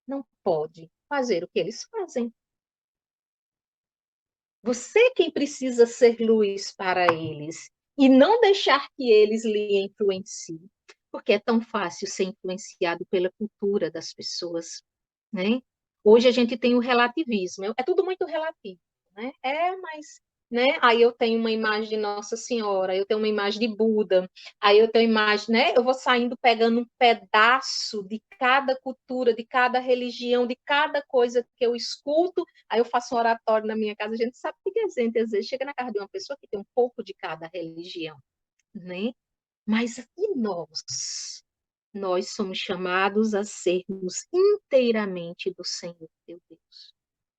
não pode fazer o que eles fazem. Você quem precisa ser luz para eles e não deixar que eles lhe influenciem, porque é tão fácil ser influenciado pela cultura das pessoas, né? Hoje a gente tem o relativismo, é tudo muito relativo, né? Mas, né? Aí eu tenho uma imagem de Nossa Senhora, eu tenho uma imagem de Buda, aí eu tenho imagem, né? Eu vou saindo pegando um pedaço de cada cultura, de cada religião, de cada coisa que eu escuto. Aí eu faço um oratório na minha casa. A gente sabe que a gente às vezes chega na casa de uma pessoa que tem um pouco de cada religião, né? Mas e nós? Nós somos chamados a sermos inteiramente do Senhor, teu Deus,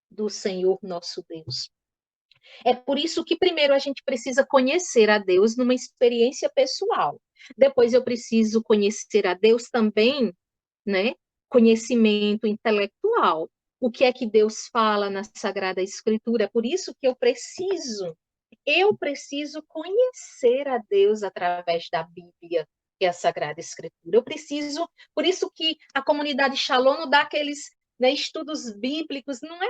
do Senhor nosso Deus. É por isso que primeiro a gente precisa conhecer a Deus numa experiência pessoal. Depois eu preciso conhecer a Deus também, né? Conhecimento intelectual. O que é que Deus fala na Sagrada Escritura? É por isso que eu preciso conhecer a Deus através da Bíblia, que é a Sagrada Escritura. Por isso que a comunidade Shalom não dá aqueles, né, estudos bíblicos, não é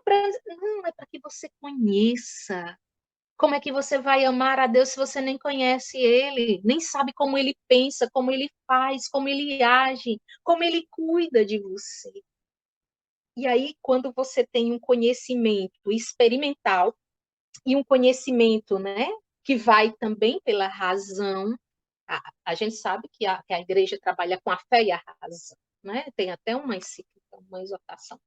para que você conheça. Como é que você vai amar a Deus se você nem conhece Ele, nem sabe como Ele pensa, como Ele faz, como Ele age, como Ele cuida de você? E aí, quando você tem um conhecimento experimental e um conhecimento, né, que vai também pela razão, a gente sabe que a igreja trabalha com a fé e a razão, né? Tem até uma encíclica, uma exortação,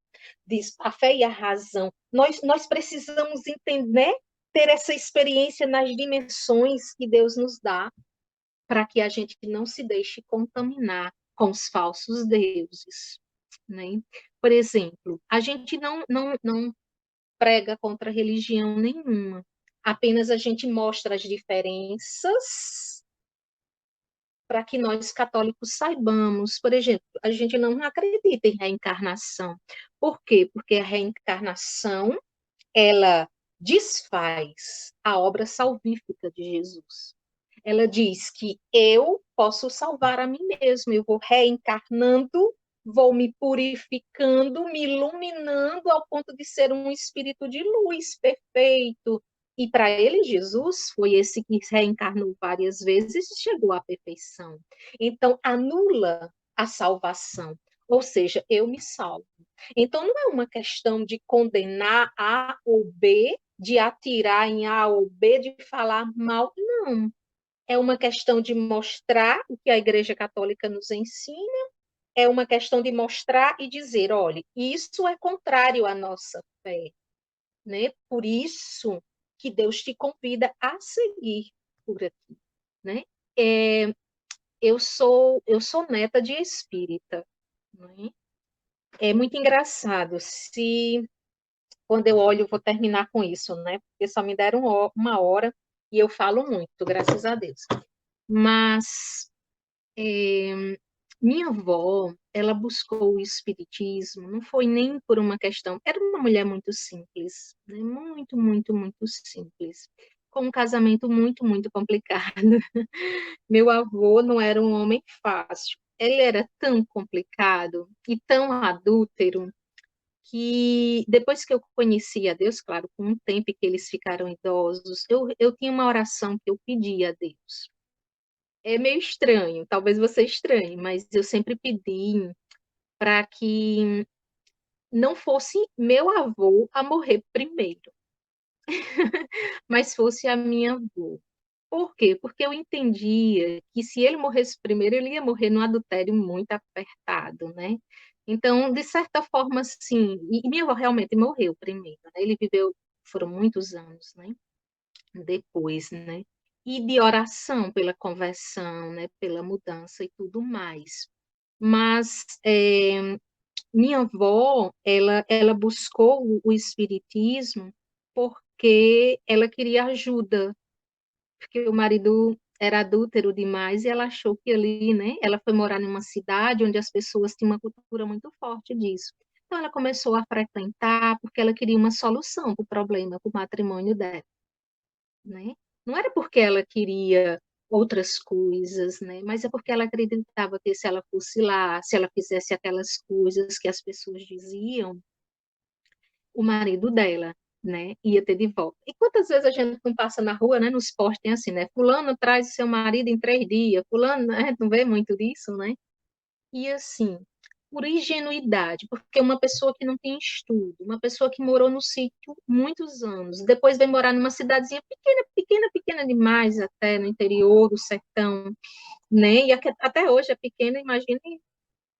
diz a fé e a razão. Nós precisamos entender, ter essa experiência nas dimensões que Deus nos dá, para que a gente não se deixe contaminar com os falsos deuses, né? Por exemplo, a gente não prega contra religião nenhuma, apenas a gente mostra as diferenças para que nós católicos saibamos. Por exemplo, a gente não acredita em reencarnação. Por quê? Porque a reencarnação, ela desfaz a obra salvífica de Jesus. Ela diz que eu posso salvar a mim mesmo, eu vou reencarnando, vou me purificando, me iluminando ao ponto de ser um espírito de luz perfeito. E para ele, Jesus foi esse que reencarnou várias vezes e chegou à perfeição. Então, anula a salvação, ou seja, eu me salvo. Então, não é uma questão de condenar A ou B, de atirar em A ou B, de falar mal, não. É uma questão de mostrar o que a Igreja Católica nos ensina, é uma questão de mostrar e dizer, olha, isso é contrário à nossa fé, né? Por isso que Deus te convida a seguir por aqui, né? É, eu sou neta de espírita, né? É muito engraçado. Se quando eu olho, vou terminar com isso, né? Porque só me deram uma hora e eu falo muito, graças a Deus. Mas minha avó, ela buscou o espiritismo, não foi nem por uma questão, era uma mulher muito simples, né? Muito, muito, muito simples, com um casamento muito, muito complicado. Meu avô não era um homem fácil, ele era tão complicado e tão adúltero que depois que eu conheci a Deus, claro, com um tempo que eles ficaram idosos, eu tinha uma oração que eu pedia a Deus. É meio estranho, talvez você estranhe, mas eu sempre pedi para que não fosse meu avô a morrer primeiro, mas fosse a minha avó. Por quê? Porque eu entendia que se ele morresse primeiro, ele ia morrer num adultério muito apertado, né? Então, de certa forma, sim, e minha avó realmente morreu primeiro, né? Ele viveu, foram muitos anos, né? Depois, né? E de oração pela conversão, né? Pela mudança e tudo mais. Mas minha avó, ela buscou o espiritismo porque ela queria ajuda, porque o marido era adúltero demais e ela achou que ali, né? Ela foi morar numa cidade onde as pessoas tinham uma cultura muito forte disso. Então ela começou a frequentar porque ela queria uma solução para o problema, para o matrimônio dela, né? Não era porque ela queria outras coisas, né? Mas é porque ela acreditava que se ela fosse lá, se ela fizesse aquelas coisas que as pessoas diziam, o marido dela, né, ia ter de volta. E quantas vezes a gente não passa na rua, né, nos postos, tem assim, né, fulano traz seu marido em 3 dias, fulano, né, não vê muito disso, né? E assim, por ingenuidade, porque uma pessoa que não tem estudo, uma pessoa que morou no sítio muitos anos, depois vem morar numa cidadezinha pequena, pequena, pequena demais, até no interior do sertão, né? E até hoje é pequena, imagine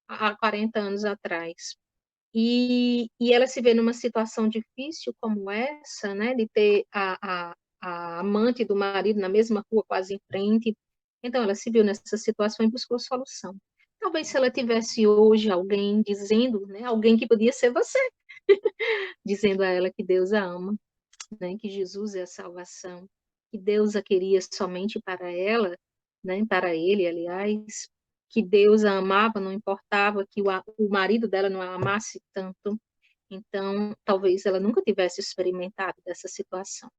há 40 anos atrás. E ela se vê numa situação difícil como essa, né, de ter a amante do marido na mesma rua, quase em frente. Então, ela se viu nessa situação e buscou solução. Talvez se ela tivesse hoje alguém dizendo, né, alguém que podia ser você, dizendo a ela que Deus a ama, né, que Jesus é a salvação, que Deus a queria somente para ela, né, para ele, aliás, que Deus a amava, não importava que o marido dela não a amasse tanto, então talvez ela nunca tivesse experimentado dessa situação.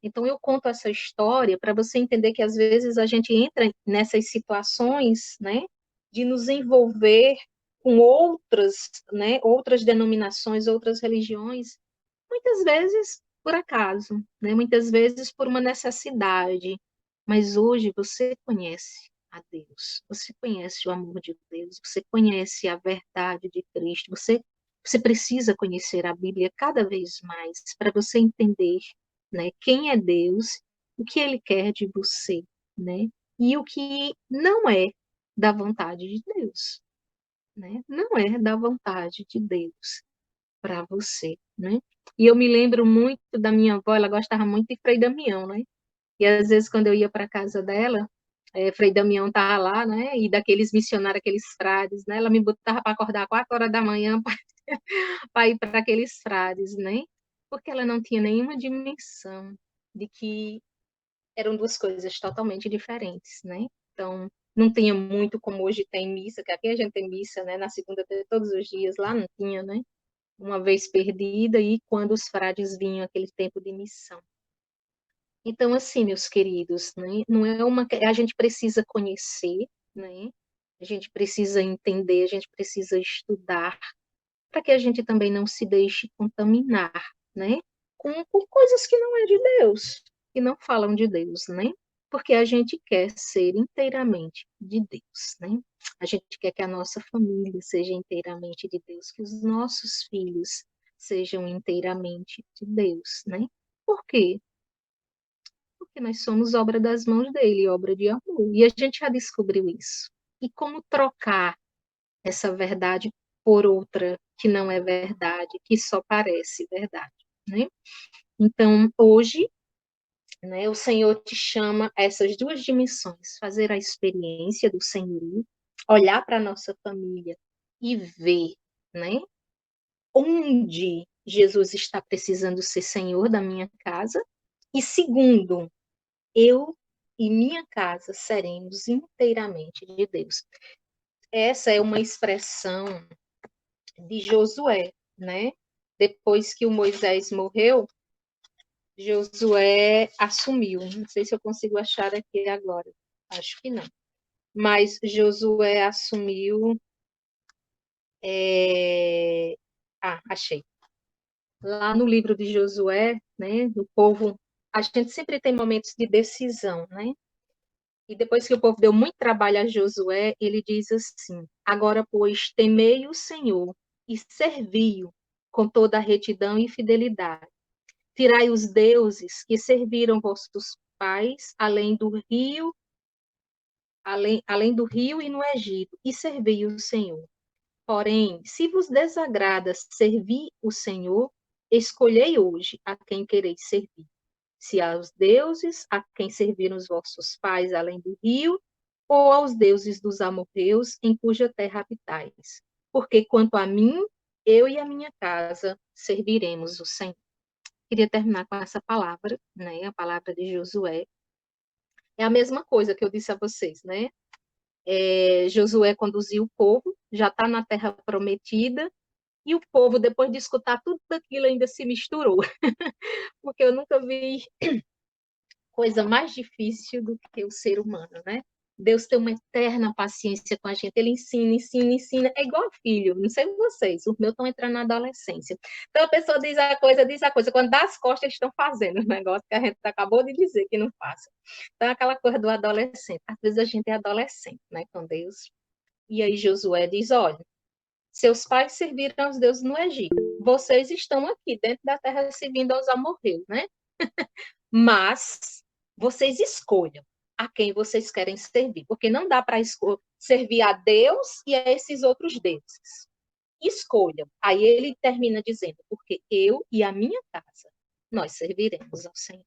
Então eu conto essa história para você entender que às vezes a gente entra nessas situações, né, de nos envolver com outras, né, outras denominações, outras religiões, muitas vezes por acaso, né? Muitas vezes por uma necessidade. Mas hoje você conhece a Deus, você conhece o amor de Deus, você conhece a verdade de Cristo, você precisa conhecer a Bíblia cada vez mais para você entender, né, quem é Deus, o que Ele quer de você, né? E o que não é da vontade de Deus, né? Não é da vontade de Deus para você, né? E eu me lembro muito da minha avó, ela gostava muito de Frei Damião, né? E às vezes quando eu ia para a casa dela, Frei Damião estava lá, né? E daqueles missionários, aqueles frades, né? Ela me botava para acordar 4 horas da manhã para ir para aqueles frades, né? Porque ela não tinha nenhuma dimensão de que eram duas coisas totalmente diferentes, né? Então, não tinha muito como hoje tem missa, que aqui a gente tem missa, né? Na segunda, todos os dias, lá não tinha, né? Uma vez perdida e quando os frades vinham aquele tempo de missão. Então, assim, meus queridos, né, não é uma, a gente precisa conhecer, né? A gente precisa entender, a gente precisa estudar, para que a gente também não se deixe contaminar, né? Com coisas que não é de Deus, que não falam de Deus, né? Porque a gente quer ser inteiramente de Deus, né? A gente quer que a nossa família seja inteiramente de Deus, que os nossos filhos sejam inteiramente de Deus, né? Por quê? Porque nós somos obra das mãos dele, obra de amor. E a gente já descobriu isso. E como trocar essa verdade por outra que não é verdade, que só parece verdade, né? Então, hoje, né, o Senhor te chama a essas duas dimensões, fazer a experiência do senhorio, olhar para a nossa família e ver, né, onde Jesus está precisando ser Senhor da minha casa, e segundo, eu e minha casa seremos inteiramente de Deus. Essa é uma expressão de Josué, né? Depois que o Moisés morreu, Josué assumiu. Não sei se eu consigo achar aqui agora. Acho que não. Mas Josué assumiu. Achei. Lá no livro de Josué, né? O povo. A gente sempre tem momentos de decisão, né? E depois que o povo deu muito trabalho a Josué, ele diz assim: agora, pois, temei o Senhor e servi-o com toda a retidão e fidelidade. Tirai os deuses que serviram vossos pais, além do rio e no Egito, e servi o Senhor. Porém, se vos desagrada servir o Senhor, escolhei hoje a quem quereis servir. Se aos deuses a quem serviram os vossos pais além do rio, ou aos deuses dos amorreus em cuja terra habitais. Porque quanto a mim, eu e a minha casa serviremos o Senhor. Queria terminar com essa palavra, né? A palavra de Josué. É a mesma coisa que eu disse a vocês, né? Josué conduziu o povo, já está na terra prometida, e o povo, depois de escutar tudo aquilo, ainda se misturou. Porque eu nunca vi coisa mais difícil do que o ser humano, né? Deus tem uma eterna paciência com a gente. Ele ensina, ensina, ensina. É igual filho, não sei vocês, os meus estão entrando na adolescência. Então a pessoa diz a coisa. Quando dá as costas, eles estão fazendo o negócio que a gente acabou de dizer que não faça. Então aquela coisa do adolescente. Às vezes a gente é adolescente, né, com Deus. E aí Josué diz, olha, seus pais serviram aos deuses no Egito. Vocês estão aqui dentro da terra servindo aos amorreus, né? Mas vocês escolham a quem vocês querem servir, porque não dá para servir a Deus e a esses outros deuses. Escolham. Aí ele termina dizendo, porque eu e a minha casa, nós serviremos ao Senhor.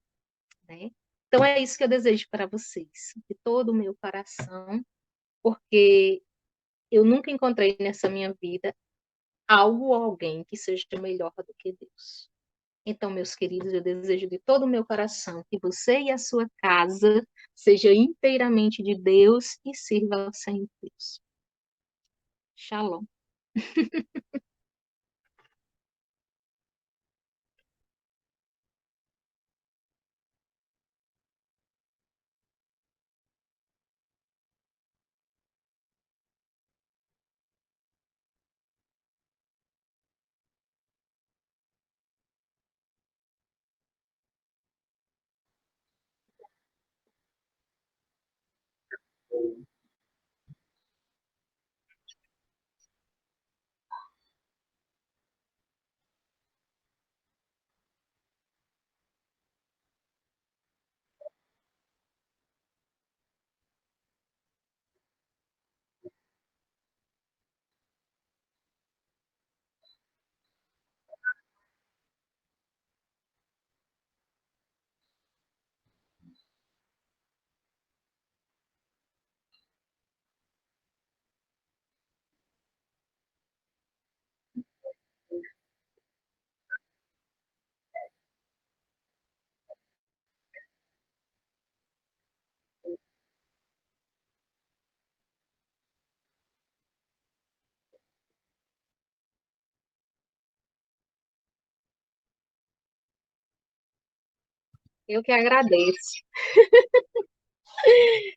Né? Então é isso que eu desejo para vocês, de todo o meu coração, porque eu nunca encontrei nessa minha vida algo ou alguém que seja melhor do que Deus. Então, meus queridos, eu desejo de todo o meu coração que você e a sua casa seja inteiramente de Deus e sirva ao Senhor Deus. Shalom. Eu que agradeço.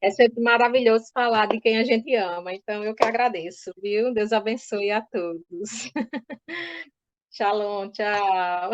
É sempre maravilhoso falar de quem a gente ama. Então, eu que agradeço, viu? Deus abençoe a todos. Shalom, tchau.